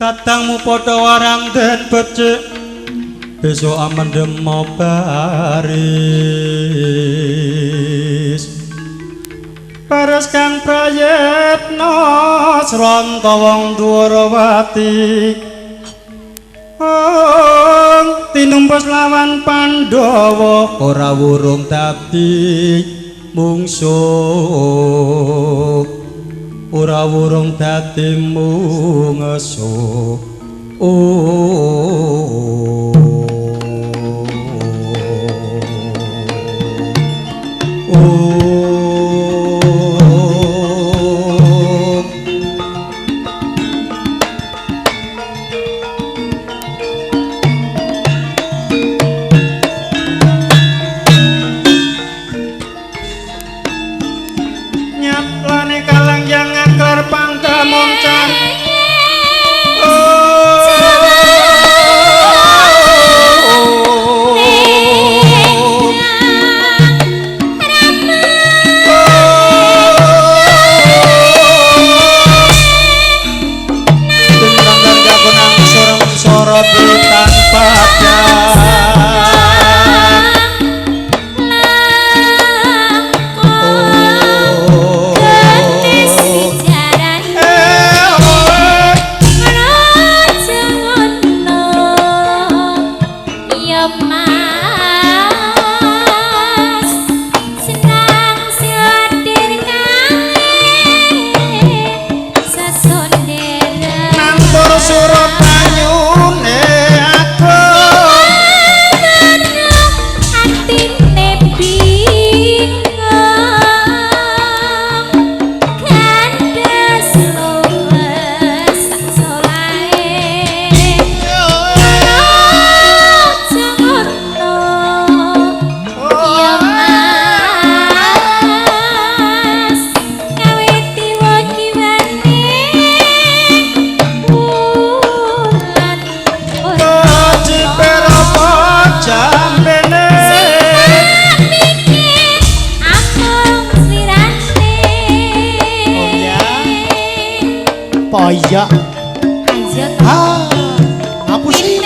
Katangmu padha warang den becik besok amendem baris pares kang prayetna sranta wong Dwarawati tinumbas lawan Pandhawa ora wurung dadi mungsuh ora wurung dadi mungsuh nyaplane kalangjang aklar pangkamoncan iya apa sih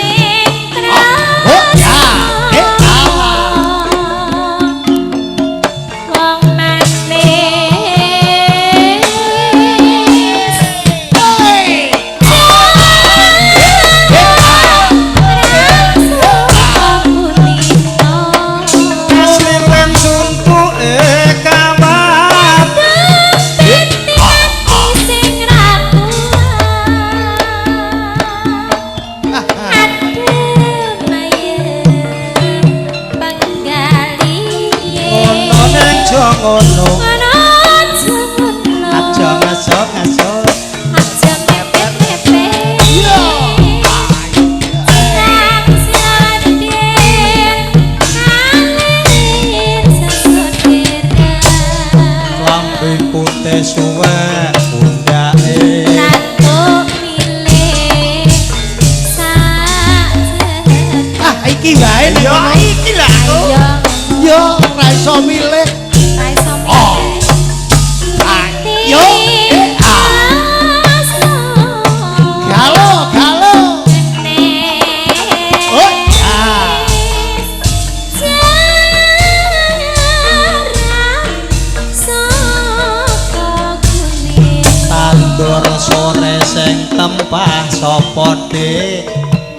tempah sapa dik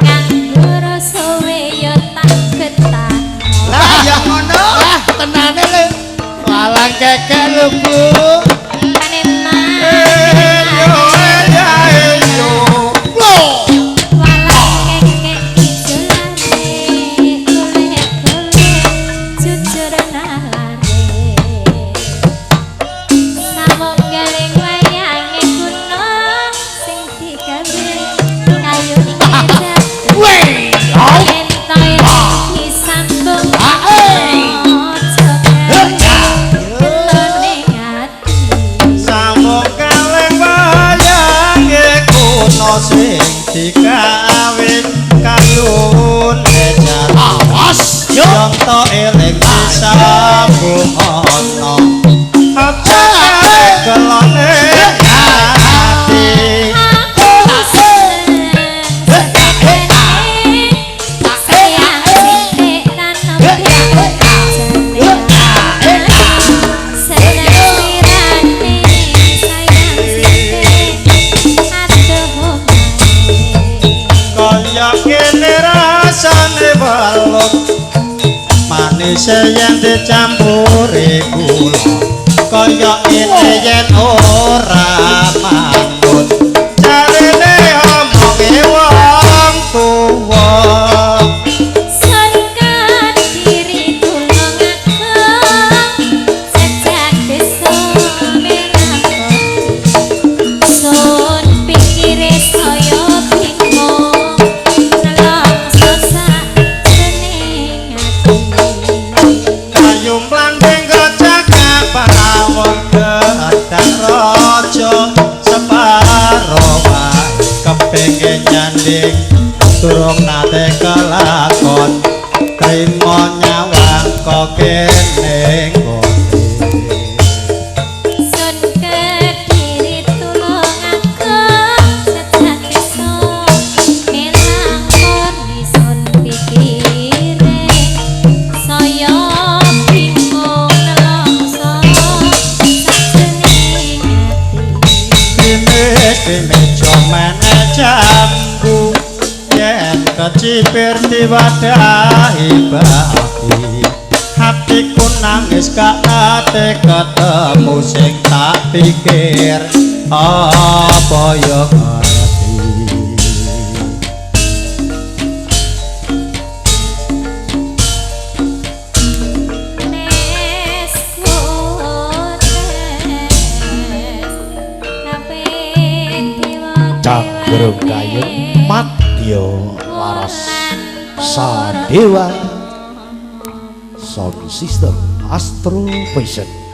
nganggo rasa weya tak getah lah ya ngono lah tenane lho walang kekek lho Bu sing dikawin kayun ejar awas yo to eling disambung ana aja kelone ati kaya kene rasane welut manis yen dicampuri gula kaya ini yen ora manut jarene omonge wong tuwa kepengin nyanding durung nate kelakon trimo nyawang kok kene sun kediri tulung aku sejak esuk elang murni sun pikire saya bingung nelongso sajroning ati kene jomen jambu yen kecipir diwadahi baki hatiku nangis gak nate ketemu sing tak pikir apa ya ngerti Canggrung Gayung Madya Laras Sadewa Sound System Astro Vision.